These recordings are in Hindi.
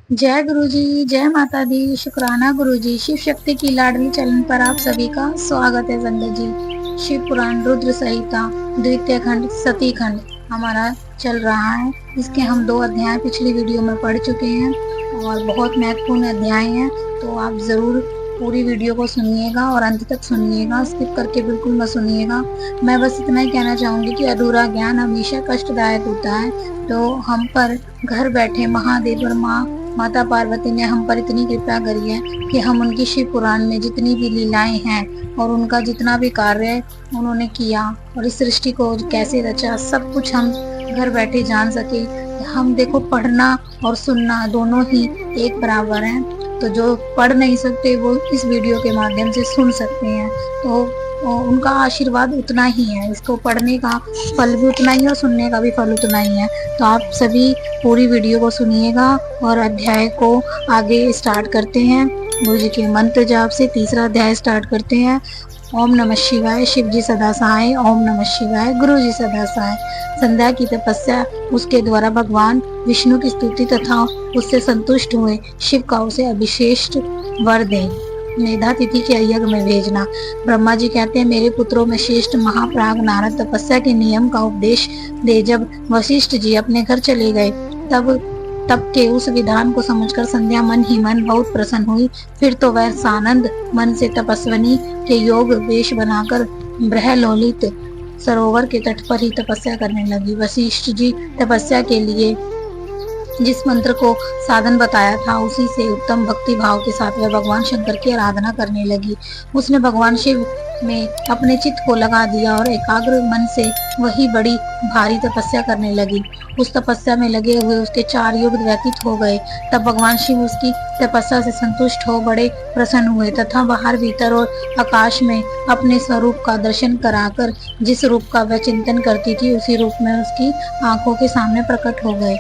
जय गुरु जी, जय माता दी। शुक्राना गुरु जी। शिव शक्ति की लाडली चैनल पर आप सभी का स्वागत है संगत जी। शिव पुराण रुद्र संहिता द्वितीय खंड सती खंड हमारा चल रहा है। इसके हम 2 अध्याय पिछली वीडियो में पढ़ चुके हैं और बहुत महत्वपूर्ण अध्याय हैं, तो आप जरूर पूरी वीडियो को सुनिएगा और अंत तक सुनिएगा, स्किप करके बिल्कुल मत सुनिएगा। मैं बस इतना ही कहना चाहूंगी कि अधूरा ज्ञान हमेशा कष्टदायक होता है, तो हम पर घर बैठे महादेव और माता पार्वती ने हम पर इतनी कृपा करी है कि हम उनकी शिव पुराण में जितनी भी लीलाएं हैं और उनका जितना भी कार्य उन्होंने किया और इस सृष्टि को कैसे रचा, सब कुछ हम घर बैठे जान सके। हम देखो, पढ़ना और सुनना दोनों ही एक बराबर हैं, तो जो पढ़ नहीं सकते वो इस वीडियो के माध्यम से सुन सकते हैं, तो उनका आशीर्वाद उतना ही है। इसको पढ़ने का फल भी उतना ही है और सुनने का भी फल उतना ही है। तो आप सभी पूरी वीडियो को सुनिएगा और अध्याय को आगे स्टार्ट करते हैं। गुरु जी के मंत्र जाप से तीसरा अध्याय स्टार्ट करते हैं। ओम नमः शिवाय। शिव जी सदा सहाय। ओम नमः शिवाय। गुरु जी सदा सहाय। संध्या की तपस्या उसके द्वारा भगवान विष्णु की स्तुति तथा उससे संतुष्ट हुए शिव का उसे अभिषेक वर दे मेधा तिथि के यज्ञ में भेजना। ब्रह्मा जी कहते हैं, मेरे पुत्रों में श्रेष्ठ महाप्राग नारद तपस्या के नियम का उपदेश दे। जब वशिष्ठ जी अपने घर चले गए तब के उस विधान को समझकर संध्या मन ही मन बहुत प्रसन्न हुई। फिर तो वह सानंद मन से तपस्विनी के योग वेश बनाकर ब्रह्मलोलित सरोवर के तट पर ही तपस्या करने लगी। वशिष्ठ जी तपस्या के लिए जिस मंत्र को साधन बताया था उसी से उत्तम भक्ति भाव के साथ वह भगवान शंकर की आराधना करने लगी। उसने भगवान शिव में अपने चित्त को लगा दिया और एकाग्र मन से वही बड़ी भारी तपस्या करने लगी। उस तपस्या में लगे हुए उसके 4 युग व्यतीत हो गए। तब भगवान शिव उसकी तपस्या से संतुष्ट हो बड़े प्रसन्न हुए तथा बाहर भीतर और आकाश में अपने स्वरूप का दर्शन कराकर जिस रूप का वह चिंतन करती थी उसी रूप में उसकी आंखों के सामने प्रकट हो गए।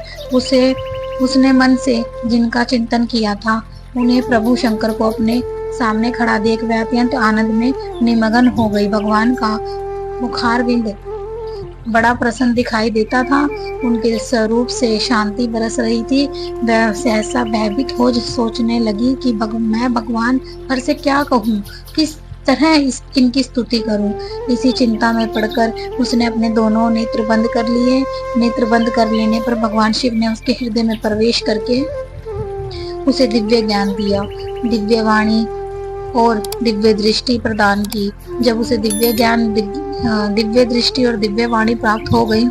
उसने मन से जिनका चिंतन किया था उन्हें प्रभु शंकर को अपने सामने खड़ा देख वह अत्यंत आनंद में निमग्न हो गई। भगवान का मुखारविंद बड़ा प्रसन्न दिखाई देता था। उनके स्वरूप से शांति बरस रही थी। वह सहसा भयभीत हो सोचने लगी कि मैं भगवान पर से क्या कहूँ, किस तरह इनकी स्तुति करूं। इसी चिंता में पड़कर उसने अपने दोनों नेत्र बंद कर लिए। नेत्र बंद कर लेने पर भगवान शिव ने उसके हृदय में प्रवेश करके उसे दिव्य ज्ञान दिया, दिव्य वाणी और दिव्य दृष्टि प्रदान की। जब उसे दिव्य ज्ञान, दिव्य दृष्टि और दिव्य वाणी प्राप्त हो गई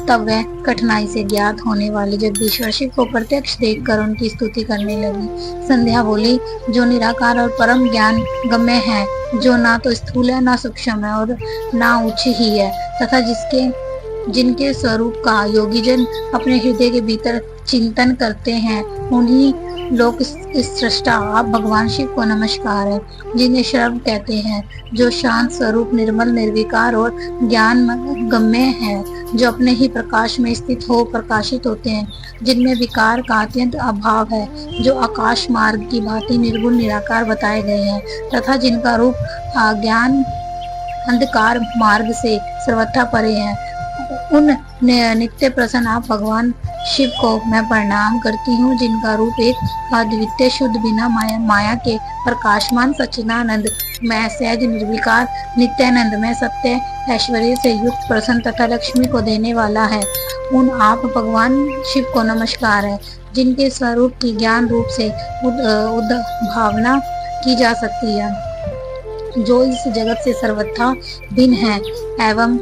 तब वह कठिनाई से ज्ञात होने वाले जगदीश्वर शिव को प्रत्यक्ष देखकर उनकी स्तुति करने लगी। संध्या बोली, जो निराकार और परम ज्ञान गम्य है, जो ना तो स्थूल है ना सूक्ष्म है और ना उच्च ही है, तथा जिनके स्वरूप का योगीजन अपने हृदय के भीतर चिंतन करते हैं, उन्हीं लोक सृष्टा आप भगवान शिव को नमस्कार है। जिन्हें शर्व कहते हैं, जो शांत स्वरूप निर्मल निर्विकार और ज्ञान गम्य है, जो अपने ही प्रकाश में स्थित हो प्रकाशित होते हैं, जिनमें विकार का अत्यंत अभाव है, जो आकाश मार्ग की भांति निर्गुण निराकार बताए गए हैं, तथा जिनका रूप अज्ञान अंधकार मार्ग से सर्वथा परे है, उन नित्य प्रसन्न आप भगवान शिव को मैं प्रणाम करती हूँ, जिनका रूप एक अद्वितीय शुद्ध बिना माया के प्रकाशमान सच्चिदानंद मैं सहज निर्विकार नित्यानंद में सत्य ऐश्वर्य से युक्त प्रसन्न तथा लक्ष्मी को देने वाला है। उन आप भगवान शिव को नमस्कार है, जिनके स्वरूप की ज्ञान रूप से भावना की जा सकती है, जो इस जगत से सर्वथा भिन्न है एवं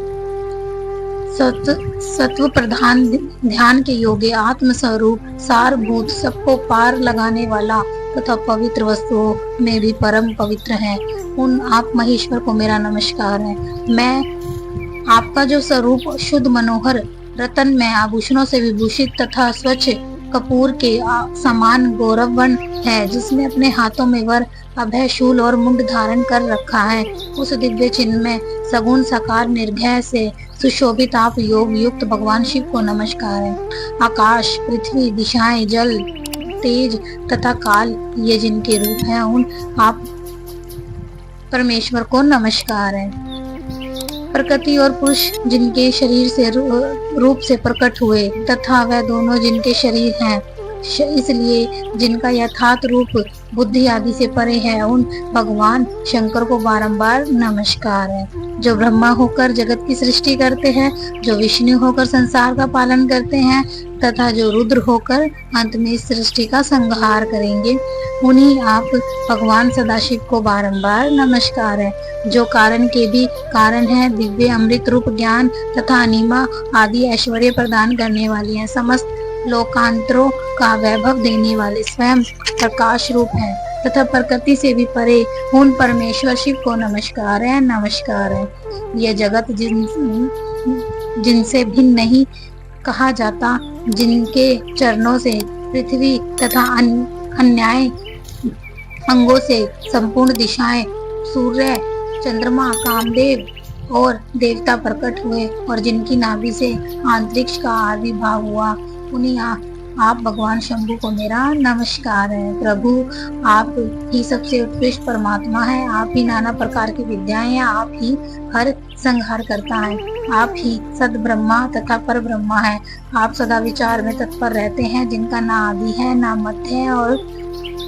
सत्व प्रधान ध्यान के योग्य आत्म स्वरूप सारभूत सबको पार लगाने वाला तथा पवित्र वस्तुओं में भी परम पवित्र है। उन आप महेश्वर को मेरा नमस्कार है। मैं आपका जो स्वरूप शुद्ध मनोहर रतन में आभूषणों से विभूषित तथा स्वच्छ कपूर के समान गौरववन है, जिसने अपने हाथों में वर अभय शूल और मुंड धारण कर रखा है, उस दिव्य चिन्ह में सगुण साकार निर्भय से सुशोभित आप योग युक्त भगवान शिव को नमस्कार है। आकाश, पृथ्वी, दिशाएं, जल, तेज तथा काल ये जिनके रूप हैं, उन आप परमेश्वर को नमस्कार है। प्रकृति और पुरुष जिनके शरीर से रूप से प्रकट हुए तथा वह दोनों जिनके शरीर हैं इसलिए जिनका यथार्थ रूप बुद्धि आदि से परे है, उन भगवान शंकर को बारंबार नमस्कार है। जो ब्रह्मा होकर जगत की सृष्टि करते हैं, जो विष्णु होकर संसार का पालन करते हैं तथा जो रुद्र होकर अंत में इस सृष्टि का संहार करेंगे, उन्हीं आप भगवान सदाशिव को बारंबार नमस्कार है। जो कारण के भी कारण है, दिव्य अमृत रूप ज्ञान तथा अनिमा आदि ऐश्वर्य प्रदान करने वाली हैं, समस्त लोकांतरों का वैभव देने वाले स्वयं प्रकाश रूप है तथा प्रकृति से भी परे उन परमेश्वर शिव को नमस्कार है, नमस्कार है। यह जगत जिनसे भिन्न नहीं कहा जाता, जिनके चरणों से पृथ्वी तथा अन्याय अंगों से संपूर्ण दिशाएं, सूर्य, चंद्रमा, कामदेव और देवता प्रकट हुए और जिनकी नाभि से अंतरिक्ष का आविर्भाव हुआ, उन्हीं आप भगवान शंभु को मेरा नमस्कार है। प्रभु, आप ही सबसे उत्कृष्ट परमात्मा है, आप ही नाना प्रकार की विद्याएं हैं, आप ही हर संहार करता है, आप ही सद ब्रह्मा तथा पर ब्रह्मा है। आप सदा विचार में तत्पर रहते हैं, जिनका ना आदि है, ना मध्य है और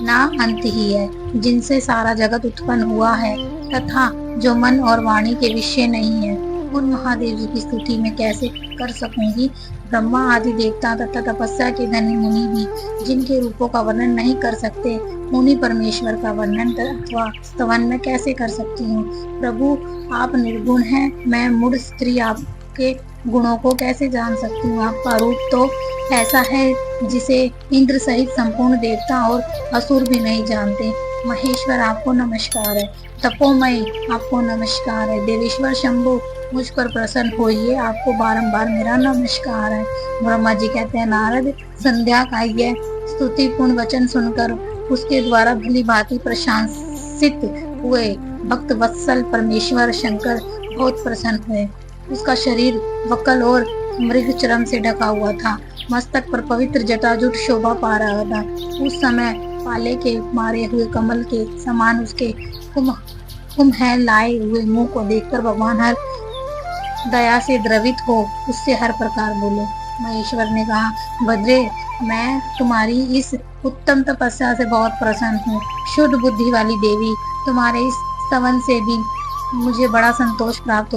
ना अंत ही है, जिनसे सारा जगत उत्पन्न हुआ है तथा जो मन और वाणी के विषय नहीं है। उन महादेव जी की स्तुति में कैसे कर सकूंगी। ब्रह्मा आदि देवता तथा तपस्या के धनी मुनि भी जिनके रूपों का वर्णन नहीं कर सकते, उन्हीं परमेश्वर का वर्णन अथवा स्तवन में कैसे कर सकती हूँ। प्रभु, आप निर्गुण हैं, मैं मूढ़ स्त्री आपके गुणों को कैसे जान सकती हूँ। आपका रूप तो ऐसा है जिसे इंद्र सहित संपूर्ण देवता और असुर भी नहीं जानते। महेश्वर, आपको नमस्कार है। तपोमय, आपको नमस्कार है। देवेश्वर शंभु, मुझ पर प्रसन्न होइए, आपको बारंबार मेरा नमस्कार है। ब्रह्मा जी कहते हैं, नारद, संध्या का यह स्तुतिपूर्ण वचन सुनकर उसके द्वारा भली भांति प्रशंसित हुए भक्त वत्सल परमेश्वर शंकर बहुत प्रसन्न हुए। उसका शरीर वक्ल और मृग चरम से ढका हुआ था, मस्तक पर पवित्र जटाजूट शोभा पा रहा था। उस समय पाले के मारे हुए कमल के समान उसके कुम्ह लाए हुए मुंह को देखकर भगवान हर दया से द्रवित हो उससे हर प्रकार बोले। महेश्वर ने कहा, भद्रे, मैं तुम्हारी इस उत्तम तपस्या से बहुत प्रसन्न हूँ। शुद्ध बुद्धि वाली देवी, तुम्हारे इस स्तवन से भी मुझे बड़ा संतोष प्राप्त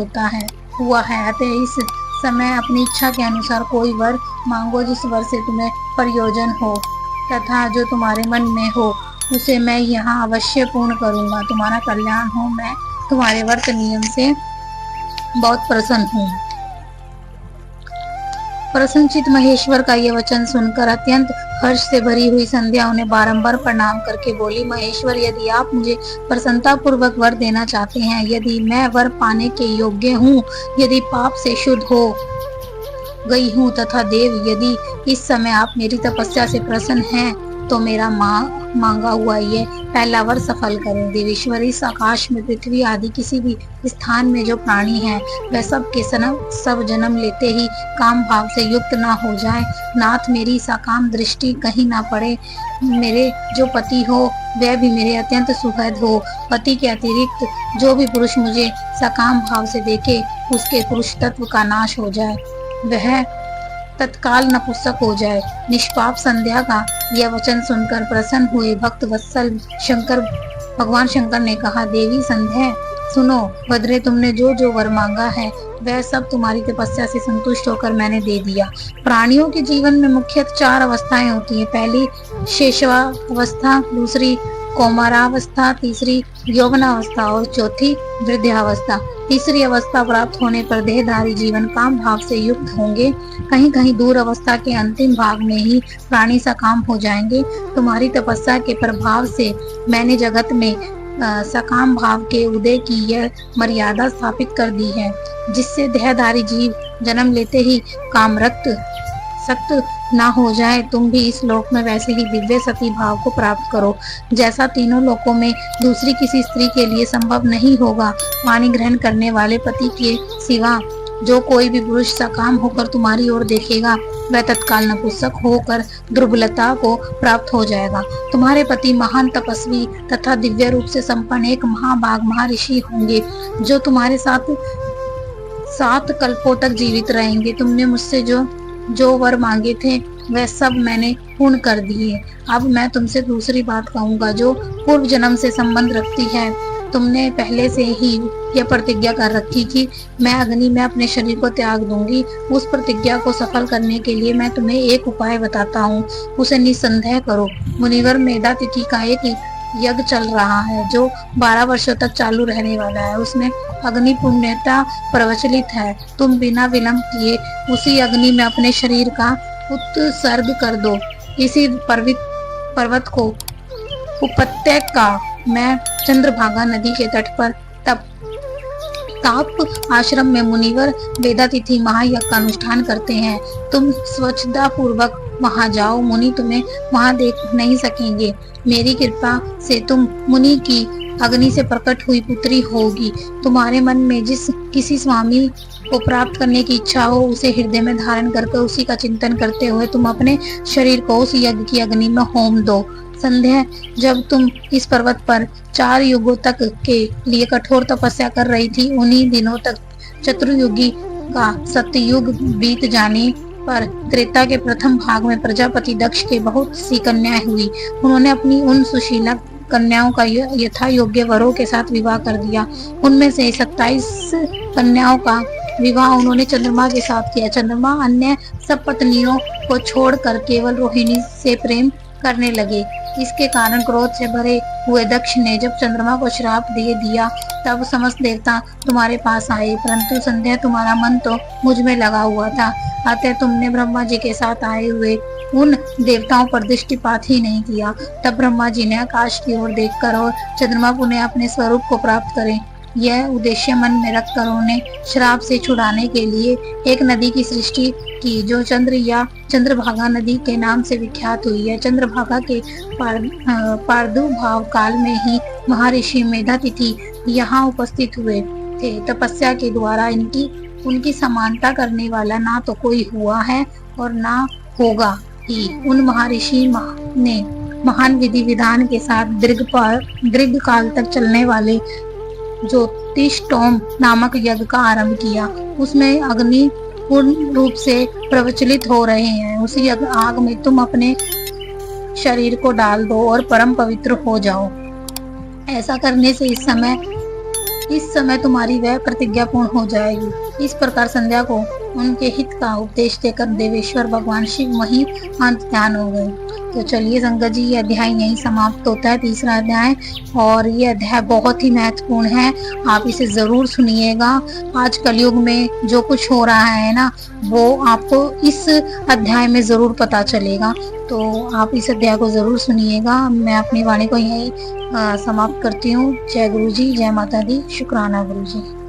हुआ है। अतः इस समय अपनी इच्छा के अनुसार कोई वर मांगो, जिस वर से तुम्हें प्रयोजन हो तथा जो तुम्हारे मन में हो, उसे मैं यहाँ अवश्य पूर्ण करूँगा। तुम्हारा कल्याण हो, मैं तुम्हारे व्रत नियम से बहुत प्रसन्न हूँ। प्रसन्नचित महेश्वर का यह वचन सुनकर अत्यंत हर्ष से भरी हुई संध्या उन्हें बारंबार प्रणाम करके बोली, महेश्वर, यदि आप मुझे प्रसन्नता पूर्वक वर देना चाहते हैं, यदि मैं वर पाने के योग्य हूँ, यदि पाप से शुद्ध हो गई हूँ तथा देव, यदि इस समय आप मेरी तपस्या से प्रसन्न हैं, तो मेरा मांगा हुआ ये पहला वर सफल करें। देवेश्वर, इस आकाश में पृथ्वी आदि किसी भी स्थान में जो प्राणी हैं, वह सब जन्म लेते ही काम भाव से युक्त ना हो जाए। नाथ, मेरी सकाम दृष्टि कहीं ना पड़े। मेरे जो पति हो वह भी मेरे अत्यंत सुखद हो। पति के अतिरिक्त जो भी पुरुष मुझे सकाम भाव से देखे, उसके पुरुष तत्व का नाश हो जाए, वह तत्काल नपुंसक हो जाए। निष्पाप संध्या का यह वचन सुनकर प्रसन्न हुए भक्त वत्सल भगवान शंकर ने कहा, देवी संध्या, सुनो। भद्रे, तुमने जो जो वर मांगा है वह सब तुम्हारी तपस्या से संतुष्ट होकर मैंने दे दिया। प्राणियों के जीवन में मुख्यतः 4 अवस्थाएं होती हैं। पहली शेषवावस्था, दूसरी कौमारावस्था, तीसरी यौवनावस्था और चौथी वृद्धावस्था। तीसरी अवस्था प्राप्त होने पर देहधारी जीवन काम भाव से युक्त होंगे। कहीं कहीं दूर अवस्था के अंतिम भाग में ही प्राणी सकाम हो जाएंगे। तुम्हारी तपस्या के प्रभाव से मैंने जगत में सकाम भाव के उदय की यह मर्यादा स्थापित कर दी है, जिससे देहधारी जीव जन्म लेते ही कामरक्त सख्त ना हो जाए। तुम भी इस लोक में वैसे ही दिव्य सती भाव को प्राप्त करो, जैसा तीनों लोकों में दूसरी किसी स्त्री के लिए संभव नहीं होगा। वाणी ग्रहण करने वाले पति के सिवा जो कोई भी पुरुष सकाम होकर तुम्हारी ओर देखेगा, वह तत्काल नपुंसक होकर दुर्बलता को प्राप्त हो जाएगा। तुम्हारे पति महान तपस्वी तथा दिव्य रूप से संपन्न एक महाभाग महर्षि होंगे, जो तुम्हारे साथ 7 कल्पों तक जीवित रहेंगे। तुमने मुझसे जो वर मांगे थे वह सब मैंने पूर्ण कर दिए। अब मैं तुमसे दूसरी बात कहूँगा जो पूर्व जन्म से संबंध रखती है। तुमने पहले से ही यह प्रतिज्ञा कर रखी कि मैं अग्नि में अपने शरीर को त्याग दूंगी। उस प्रतिज्ञा को सफल करने के लिए मैं तुम्हें एक उपाय बताता हूँ, उसे निसंदेह करो। मुनिवर, मेधा तिथि का एक यज्ञ चल रहा है जो 12 वर्षों तक चालू रहने वाला है। उसमें अग्नि पुण्यता प्रवचलित है। तुम बिना विलंब किए उसी अग्नि में अपने शरीर का उत्सर्ग कर दो। इसी पर्वत को उपत्यका मैं चंद्रभागा नदी के तट पर तप ताप आश्रम में मुनिवर वेदातिथि महायज्ञ का अनुष्ठान करते हैं। तुम स्वच्छता पूर्वक वहां जाओ। मुनि तुम्हें वहां देख नहीं सकेंगे। मेरी कृपा से तुम मुनि की अग्नि से प्रकट हुई पुत्री होगी। तुम्हारे मन में जिस किसी स्वामी को प्राप्त करने की इच्छा हो उसे हृदय में धारण करके उसी का चिंतन करते हुए तुम अपने शरीर को उस यज्ञ की अग्नि में होम दो। संध्या, जब तुम इस पर्वत पर 4 युगों तक के लिए कठोर तपस्या कर रही थी, उन्हीं दिनों तक चतुर्युगी का सत्ययुग बीत जाने पर त्रेता के प्रथम भाग में प्रजापति दक्ष के बहुत सी कन्याएं हुई। उन्होंने अपनी उन सुशीला कन्याओं का यथा योग्य वरों के साथ विवाह कर दिया। उनमें से 27 कन्याओं का विवाह उन्होंने चंद्रमा के साथ किया। चंद्रमा अन्य सब पत्नियों को छोड़कर केवल रोहिणी से प्रेम करने लगे। इसके कारण क्रोध से भरे हुए दक्ष ने जब चंद्रमा को श्राप दे दिया तब समस्त देवता तुम्हारे पास आए, परंतु संध्या तुम्हारा मन तो मुझ में लगा हुआ था। अतः तुमने ब्रह्मा जी के साथ आए हुए उन देवताओं पर दृष्टिपात ही नहीं किया। तब ब्रह्मा जी ने आकाश की ओर देखकर और चंद्रमा पुनः अपने स्वरूप को प्राप्त करें यह उद्देश्य मन में रखकर उन्हें श्राप से छुड़ाने के लिए एक नदी की सृष्टि की जो चंद्र या चंद्रभागा नदी के नाम से विख्यात हुई है। चंद्रभागा के प्रादुर्भाव काल में ही महर्षि मेधातिथि यहाँ उपस्थित हुए थे। तपस्या के द्वारा उनकी समानता करने वाला ना तो कोई हुआ है और ना होगा ही। उन महर्षि ने महान विधि विधान के साथ दीर्घ काल तक चलने वाले ज्योतिषोम नामक यज्ञ का आरंभ किया। उसमें अग्नि पूर्ण रूप से प्रज्वलित हो रहे हैं। उसी आग में तुम अपने शरीर को डाल दो और परम पवित्र हो जाओ। ऐसा करने से इस समय तुम्हारी वह प्रतिज्ञा पूर्ण हो जाएगी। इस प्रकार संध्या को उनके हित का उपदेश देकर देवेश्वर भगवान शिव वहीं अंत ध्यान हो गए। तो चलिए संगत जी, ये अध्याय यहीं समाप्त होता है, तीसरा अध्याय। और ये अध्याय बहुत ही महत्वपूर्ण है, आप इसे जरूर सुनिएगा। आज कलयुग में जो कुछ हो रहा है ना, वो आपको इस अध्याय में जरूर पता चलेगा। तो आप इस अध्याय को जरूर सुनिएगा। मैं अपनी वाणी को यहीं समाप्त करती हूँ। जय गुरु जी, जय माता दी, शुक्राना गुरु जी।